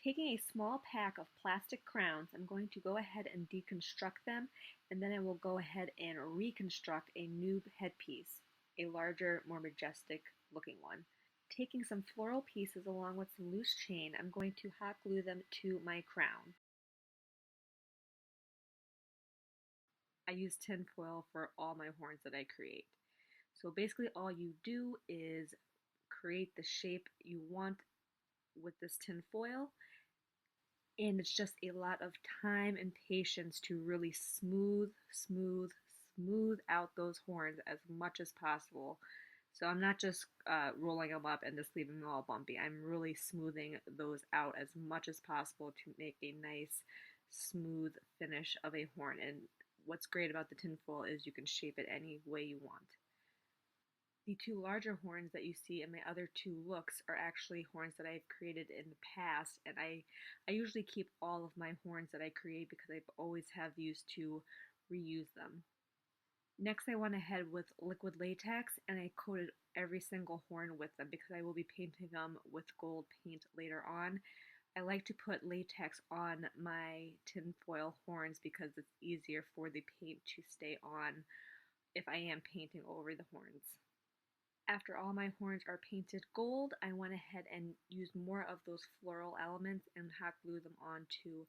Taking a small pack of plastic crowns, I'm going to go ahead and deconstruct them, and then I will go ahead and reconstruct a new headpiece, a larger, more majestic looking one. Taking some floral pieces along with some loose chain, I'm going to hot glue them to my crown. I use tin foil for all my horns that I create. So basically all you do is create the shape you want with this tin foil, and it's just a lot of time and patience to really smooth out those horns as much as possible. So I'm not just rolling them up and just leaving them all bumpy. I'm really smoothing those out as much as possible to make a nice smooth finish of a horn. And what's great about the tinfoil is you can shape it any way you want. The two larger horns that you see in my other two looks are actually horns that I've created in the past, and I usually keep all of my horns that I create because I always have used to reuse them. Next, I went ahead with liquid latex and I coated every single horn with them because I will be painting them with gold paint later on. I like to put latex on my tinfoil horns because it's easier for the paint to stay on if I am painting over the horns. After all my horns are painted gold, I went ahead and used more of those floral elements and hot glued them onto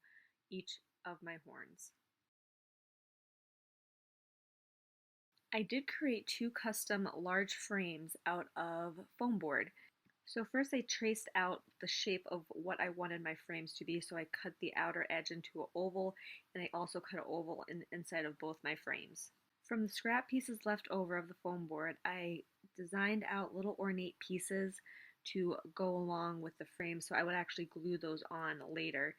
each of my horns. I did create two custom large frames out of foam board. So first I traced out the shape of what I wanted my frames to be, so I cut the outer edge into an oval, and I also cut an oval inside of both my frames. From the scrap pieces left over of the foam board, I designed out little ornate pieces to go along with the frame, so I would actually glue those on later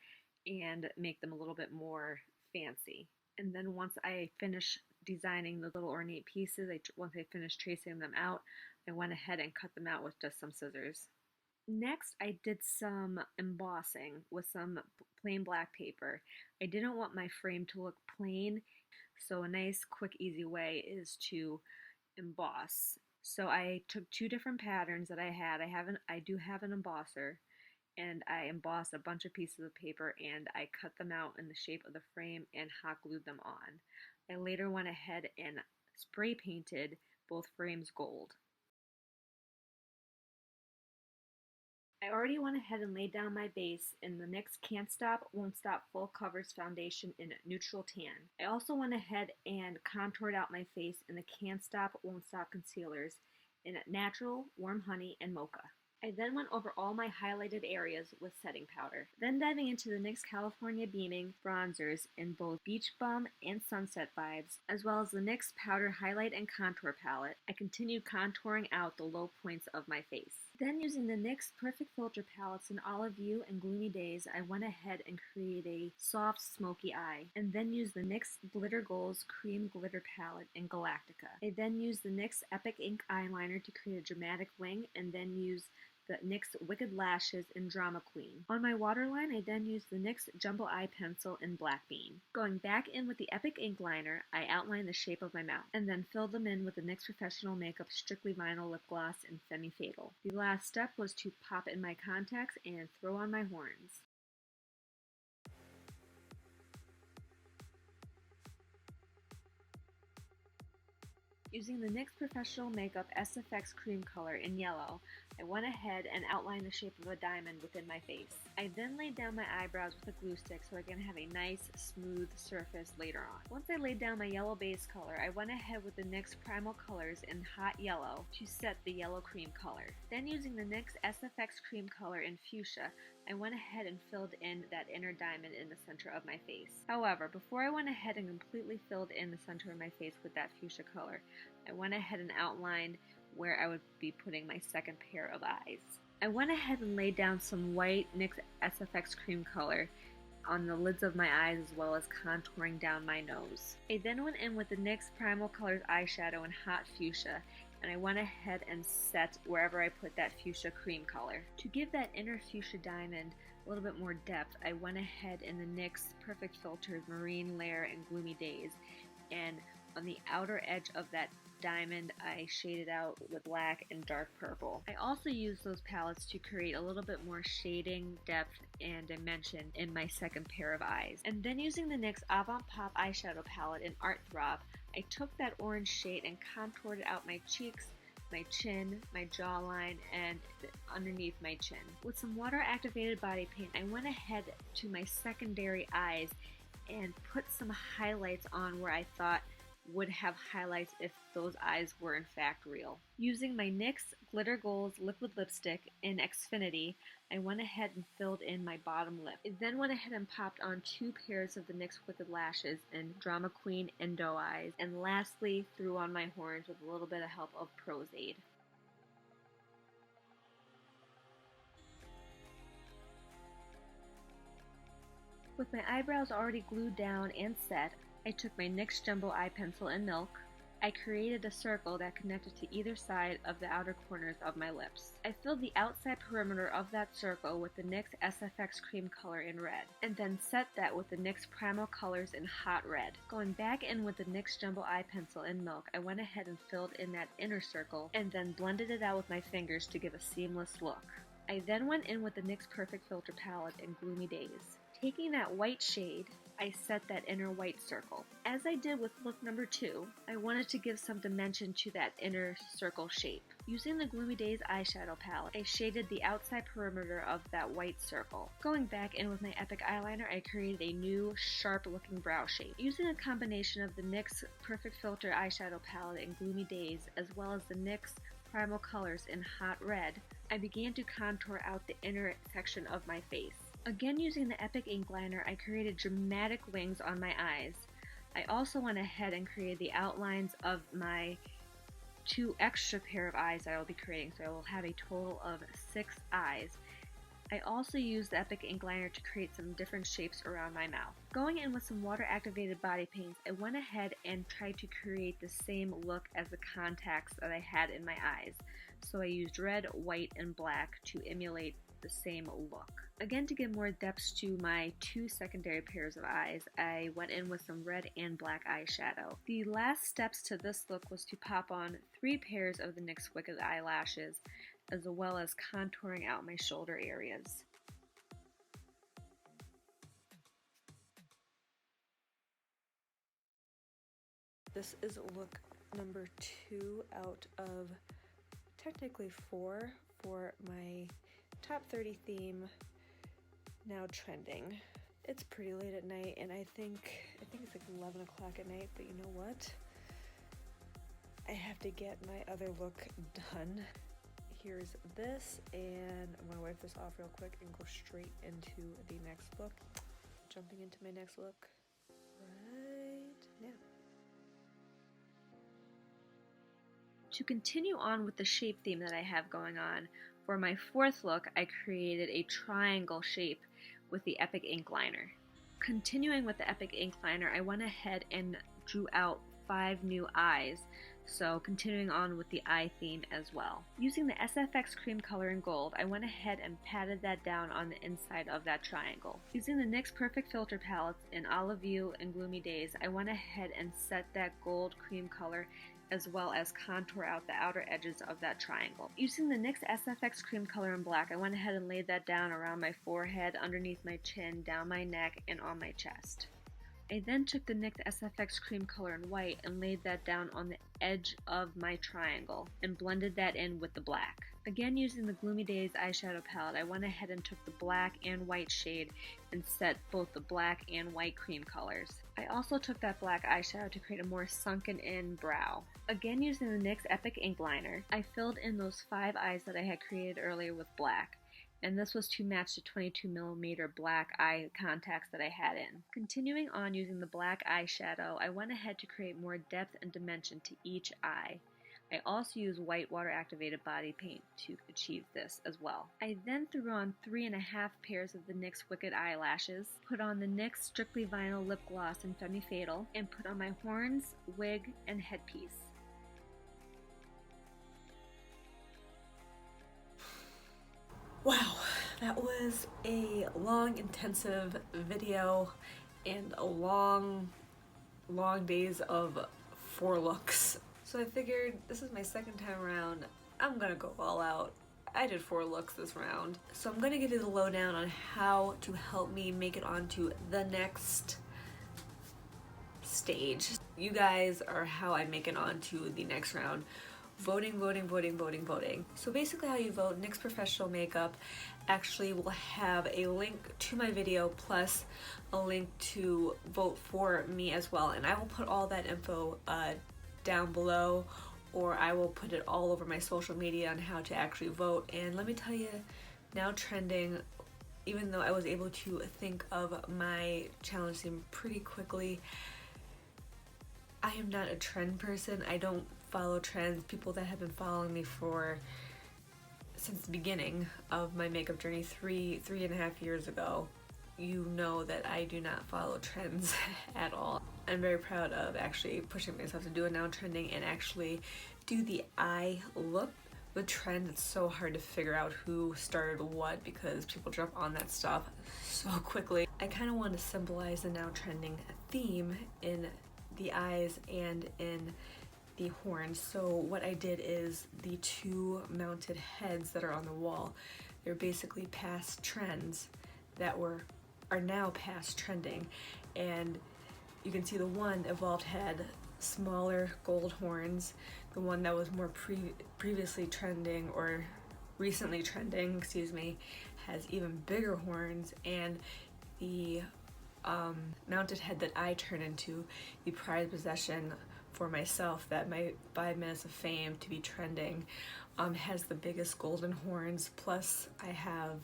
and make them a little bit more fancy. And then once I finished designing the little ornate pieces, once I finished tracing them out, I went ahead and cut them out with just some scissors. Next, I did some embossing with some plain black paper. I didn't want my frame to look plain, so a nice, quick, easy way is to emboss. So I took two different patterns that I had. I do have an embosser, and I embossed a bunch of pieces of paper and I cut them out in the shape of the frame and hot glued them on. I later went ahead and spray painted both frames gold. I already went ahead and laid down my base in the NYX Can't Stop, Won't Stop Full Coverage Foundation in Neutral Tan. I also went ahead and contoured out my face in the Can't Stop, Won't Stop Concealers in Natural, Warm Honey, and Mocha. I then went over all my highlighted areas with setting powder. Then diving into the NYX California Beaming bronzers in both Beach Bum and Sunset Vibes, as well as the NYX Powder Highlight and Contour Palette, I continued contouring out the low points of my face. Then using the NYX Perfect Filter palettes in Olive View and Gloomy Days, I went ahead and created a soft smoky eye, and then used the NYX Glitter Goals Cream Glitter Palette in Galactica. I then used the NYX Epic Ink Eyeliner to create a dramatic wing, and then used the NYX Wicked Lashes in Drama Queen. On my waterline, I then used the NYX Jumbo Eye Pencil in Black Bean. Going back in with the Epic Ink Liner, I outlined the shape of my mouth, and then filled them in with the NYX Professional Makeup Strictly Vinyl Lip Gloss in Femme Fatal. The last step was to pop in my contacts and throw on my horns. Using the NYX Professional Makeup SFX Cream Color in yellow, I went ahead and outlined the shape of a diamond within my face. I then laid down my eyebrows with a glue stick so I can have a nice, smooth surface later on. Once I laid down my yellow base color, I went ahead with the NYX Primal Colors in Hot Yellow to set the yellow cream color. Then using the NYX SFX Cream Color in Fuchsia, I went ahead and filled in that inner diamond in the center of my face. However, before I went ahead and completely filled in the center of my face with that fuchsia color, I went ahead and outlined where I would be putting my second pair of eyes. I went ahead and laid down some white NYX SFX Cream Color on the lids of my eyes as well as contouring down my nose. I then went in with the NYX Primal Colors eyeshadow in Hot Fuchsia, and I went ahead and set wherever I put that fuchsia cream color. To give that inner fuchsia diamond a little bit more depth, I went ahead in the NYX Perfect Filters Marine Layer and Gloomy Days, and on the outer edge of that diamond I shaded out with black and dark purple. I also used those palettes to create a little bit more shading, depth, and dimension in my second pair of eyes. And then using the NYX Avant Pop eyeshadow palette in Art Throb, I took that orange shade and contoured out my cheeks, my chin, my jawline, and underneath my chin. With some water activated body paint, I went ahead to my secondary eyes and put some highlights on where I thought would have highlights if those eyes were in fact real. Using my NYX Glitter Gold liquid lipstick in Xfinity, I went ahead and filled in my bottom lip. I then went ahead and popped on 2 pairs of the NYX Wicked Lashes in Drama Queen and Doe Eyes, and lastly threw on my horns with a little bit of help of Prose Aid. With my eyebrows already glued down and set, I took my NYX Jumbo Eye Pencil in Milk. I created a circle that connected to either side of the outer corners of my lips. I filled the outside perimeter of that circle with the NYX SFX Cream color in red, and then set that with the NYX Primal colors in Hot Red. Going back in with the NYX Jumbo Eye Pencil in Milk, I went ahead and filled in that inner circle, and then blended it out with my fingers to give a seamless look. I then went in with the NYX Perfect Filter palette in Gloomy Days. Taking that white shade, I set that inner white circle. As I did with look number 2, I wanted to give some dimension to that inner circle shape. Using the Gloomy Days eyeshadow palette, I shaded the outside perimeter of that white circle. Going back in with my Epic eyeliner, I created a new, sharp-looking brow shape. Using a combination of the NYX Perfect Filter eyeshadow palette in Gloomy Days, as well as the NYX Primal colors in Hot Red, I began to contour out the inner section of my face. Again, using the Epic ink liner, I created dramatic wings on my eyes. I also went ahead and created the outlines of my 2 extra pair of eyes that I will be creating, so I will have a total of 6 eyes. I also used the Epic ink liner to create some different shapes around my mouth. Going in with some water activated body paints, I went ahead and tried to create the same look as the contacts that I had in my eyes. So I used red, white, and black to emulate the same look. Again, to give more depth to my 2 secondary pairs of eyes, I went in with some red and black eyeshadow. The last steps to this look was to pop on 3 pairs of the NYX Wicked eyelashes, as well as contouring out my shoulder areas. This is look number 2 out of technically 4 for my top 30 theme, now trending. It's pretty late at night, and I think it's like 11 o'clock at night, but you know what? I have to get my other look done. Here's this, and I'm gonna wipe this off real quick and go straight into the next look. Jumping into my next look right now. To continue on with the shape theme that I have going on, for my 4th look, I created a triangle shape with the Epic ink liner. Continuing with the Epic ink liner, I went ahead and drew out 5 new eyes, so continuing on with the eye theme as well. Using the SFX Cream color in gold, I went ahead and patted that down on the inside of that triangle. Using the NYX Perfect Filter palettes in Olive View and Gloomy Days, I went ahead and set that gold cream color as well as contour out the outer edges of that triangle. Using the NYX SFX Cream color in black, I went ahead and laid that down around my forehead, underneath my chin, down my neck, and on my chest. I then took the NYX SFX Cream color in white and laid that down on the edge of my triangle and blended that in with the black. Again, using the Gloomy Days eyeshadow palette, I went ahead and took the black and white shade and set both the black and white cream colors. I also took that black eyeshadow to create a more sunken in brow. Again, using the NYX Epic ink liner, I filled in those 5 eyes that I had created earlier with black, and this was to match the 22mm black eye contacts that I had in. Continuing on using the black eyeshadow, I went ahead to create more depth and dimension to each eye. I also used white water activated body paint to achieve this as well. I then threw on 3.5 pairs of the NYX Wicked eyelashes, put on the NYX Strictly Vinyl lip gloss in Femme Fatal, and put on my horns, wig, and headpiece. Wow, that was a long, intensive video and a long days of 4 looks. So I figured this is my second time around, I'm gonna go all out. I did 4 looks this round. So I'm gonna give you the lowdown on how to help me make it onto the next stage. You guys are how I make it onto the next round. Voting, voting, voting, voting, voting. So basically how you vote, NYX Professional Makeup actually will have a link to my video plus a link to vote for me as well. And I will put all that info down below, or I will put it all over my social media on how to actually vote. And let me tell you, now trending, even though I was able to think of my challenge theme pretty quickly, I am not a trend person. I don't follow trends. People that have been following me since the beginning of my makeup journey, three and a half years ago, you know that I do not follow trends at all. I'm very proud of actually pushing myself to do a now trending and actually do the eye look. With trends, it's so hard to figure out who started what because people jump on that stuff so quickly. I kind of want to symbolize the now trending theme in the eyes and in the horns. So what I did is the 2 mounted heads that are on the wall, they're basically past trends that are now past trending. And you can see the one evolved head, smaller gold horns. The one that was more previously trending, or recently trending, excuse me, has even bigger horns. And the mounted head that I turn into, the prized possession for myself, that my 5 minutes of fame to be trending, has the biggest golden horns, plus I have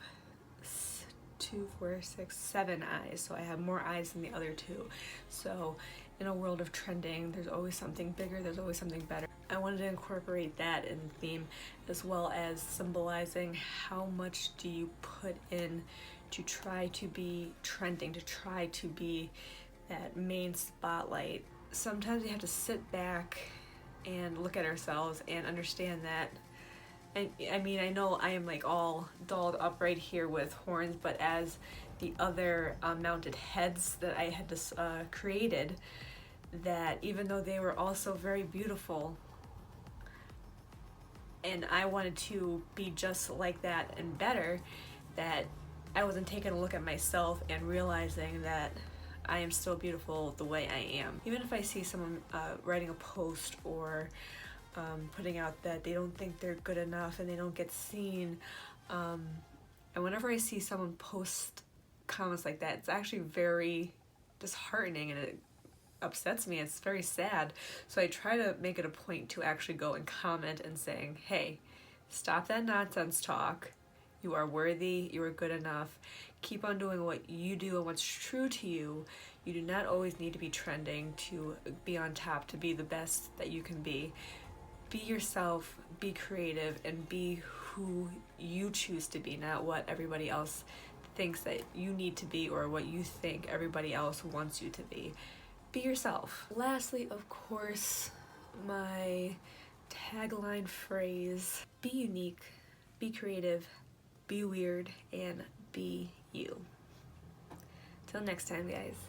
2, 4, 6, 7 eyes, so I have more eyes than the other 2. So in a world of trending, there's always something bigger, there's always something better. I wanted to incorporate that in the theme, as well as symbolizing how much do you put in to try to be trending, to try to be that main spotlight. Sometimes we have to sit back and look at ourselves and understand that. And I mean, I know I am like all dolled up right here with horns, but as the other mounted heads that I had just created, that even though they were also very beautiful, and I wanted to be just like that and better, that I wasn't taking a look at myself and realizing that I am still beautiful the way I am. Even if I see someone writing a post or putting out that they don't think they're good enough and they don't get seen, and whenever I see someone post comments like that, it's actually very disheartening and it upsets me. It's very sad. So I try to make it a point to actually go and comment and saying, hey, stop that nonsense talk. You are worthy, you are good enough. Keep on doing what you do and what's true to you. You do not always need to be trending to be on top, to be the best that you can be. Be yourself, be creative, and be who you choose to be, not what everybody else thinks that you need to be or what you think everybody else wants you to be. Be yourself. Lastly, of course, my tagline phrase, be unique, be creative, be weird, and be you. Till next time, guys.